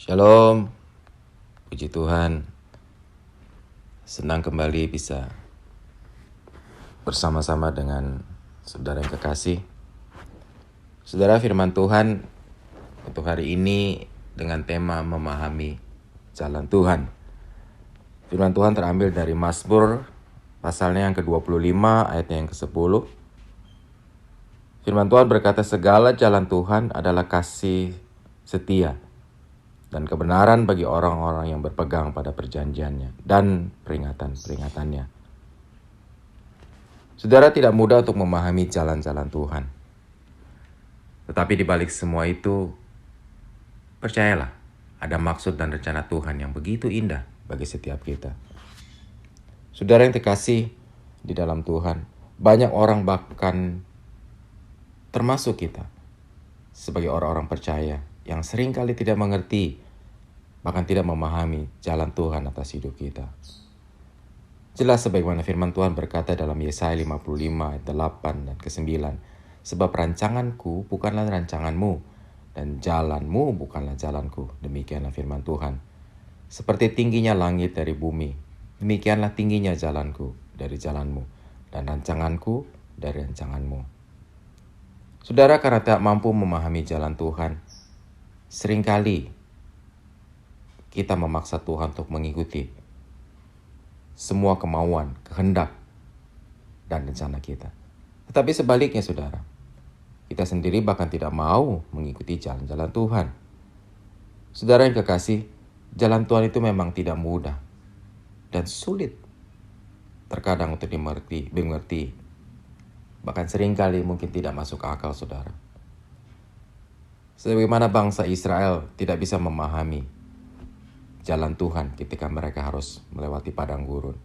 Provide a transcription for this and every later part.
Shalom, puji Tuhan. Senang kembali bisa bersama-sama dengan saudara yang kekasih. Saudara, firman Tuhan untuk hari ini dengan tema memahami jalan Tuhan. Firman Tuhan terambil dari Mazmur pasalnya yang ke-25 ayatnya yang ke-10. Firman Tuhan berkata, segala jalan Tuhan adalah kasih setia dan kebenaran bagi orang-orang yang berpegang pada perjanjiannya dan peringatan-peringatannya. Saudara, tidak mudah untuk memahami jalan-jalan Tuhan. Tetapi di balik semua itu, percayalah, ada maksud dan rencana Tuhan yang begitu indah bagi setiap kita. Saudara yang terkasih di dalam Tuhan, banyak orang bahkan termasuk kita sebagai orang-orang percaya yang seringkali tidak mengerti, bahkan tidak memahami jalan Tuhan atas hidup kita. Jelas sebagaimana firman Tuhan berkata dalam Yesaya 55 ayat 8 dan ke-9, sebab rancanganku bukanlah rancanganmu, dan jalanmu bukanlah jalanku. Demikianlah firman Tuhan. Seperti tingginya langit dari bumi, demikianlah tingginya jalanku dari jalanmu, dan rancanganku dari rancanganmu. Saudara, karena tak mampu memahami jalan Tuhan, seringkali kita memaksa Tuhan untuk mengikuti semua kemauan, kehendak, dan rencana kita. Tetapi sebaliknya, saudara, kita sendiri bahkan tidak mau mengikuti jalan-jalan Tuhan. Saudara yang kekasih, jalan Tuhan itu memang tidak mudah dan sulit terkadang untuk dimengerti. Bahkan seringkali mungkin tidak masuk akal, saudara. Sebagaimana bangsa Israel tidak bisa memahami jalan Tuhan ketika mereka harus melewati padang gurun,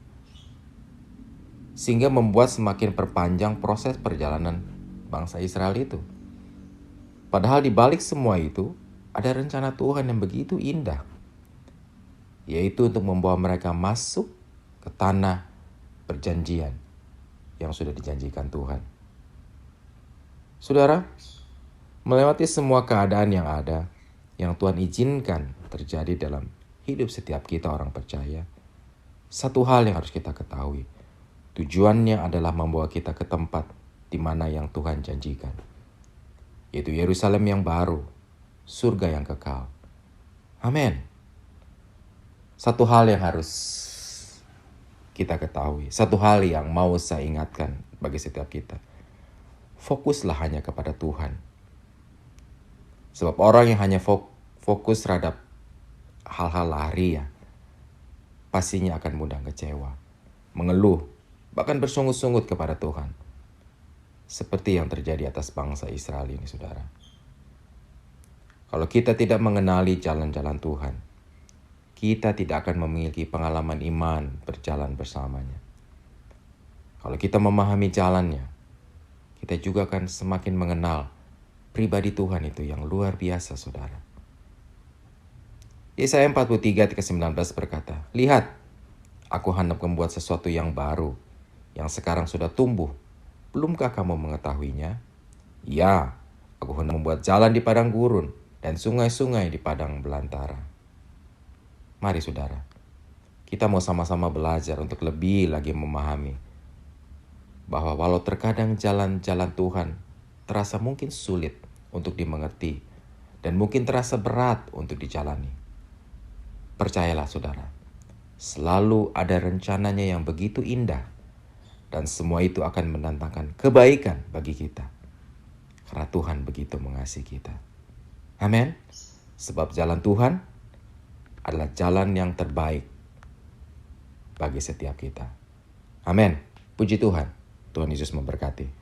sehingga membuat semakin perpanjang proses perjalanan bangsa Israel itu. Padahal di balik semua itu ada rencana Tuhan yang begitu indah, yaitu untuk membawa mereka masuk ke tanah perjanjian yang sudah dijanjikan Tuhan. Saudara, melewati semua keadaan yang ada, yang Tuhan izinkan terjadi dalam hidup setiap kita orang percaya, satu hal yang harus kita ketahui, tujuannya adalah membawa kita ke tempat di mana yang Tuhan janjikan, yaitu Yerusalem yang baru, surga yang kekal. Amin. Satu hal yang harus kita ketahui, satu hal yang mau saya ingatkan bagi setiap kita, fokuslah hanya kepada Tuhan. Sebab orang yang hanya fokus terhadap hal-hal lahiriah, pastinya akan mudah kecewa, mengeluh, bahkan bersungut-sungut kepada Tuhan. Seperti yang terjadi atas bangsa Israel ini, saudara. Kalau kita tidak mengenali jalan-jalan Tuhan, kita tidak akan memiliki pengalaman iman berjalan bersamanya. Kalau kita memahami jalannya, kita juga akan semakin mengenal pribadi Tuhan itu yang luar biasa, saudara. Yesaya 43 ayat ke-19 berkata, lihat, aku hendak membuat sesuatu yang baru, yang sekarang sudah tumbuh. Belumkah kamu mengetahuinya? Ya, aku hendak membuat jalan di padang gurun dan sungai-sungai di padang belantara. Mari saudara, kita mau sama-sama belajar untuk lebih lagi memahami bahwa walau terkadang jalan-jalan Tuhan terasa mungkin sulit untuk dimengerti dan mungkin terasa berat untuk dijalani, percayalah saudara, selalu ada rencananya yang begitu indah, dan semua itu akan mendatangkan kebaikan bagi kita, karena Tuhan begitu mengasihi kita. Amin. Sebab jalan Tuhan adalah jalan yang terbaik bagi setiap kita. Amin. Puji Tuhan. Tuhan Yesus memberkati.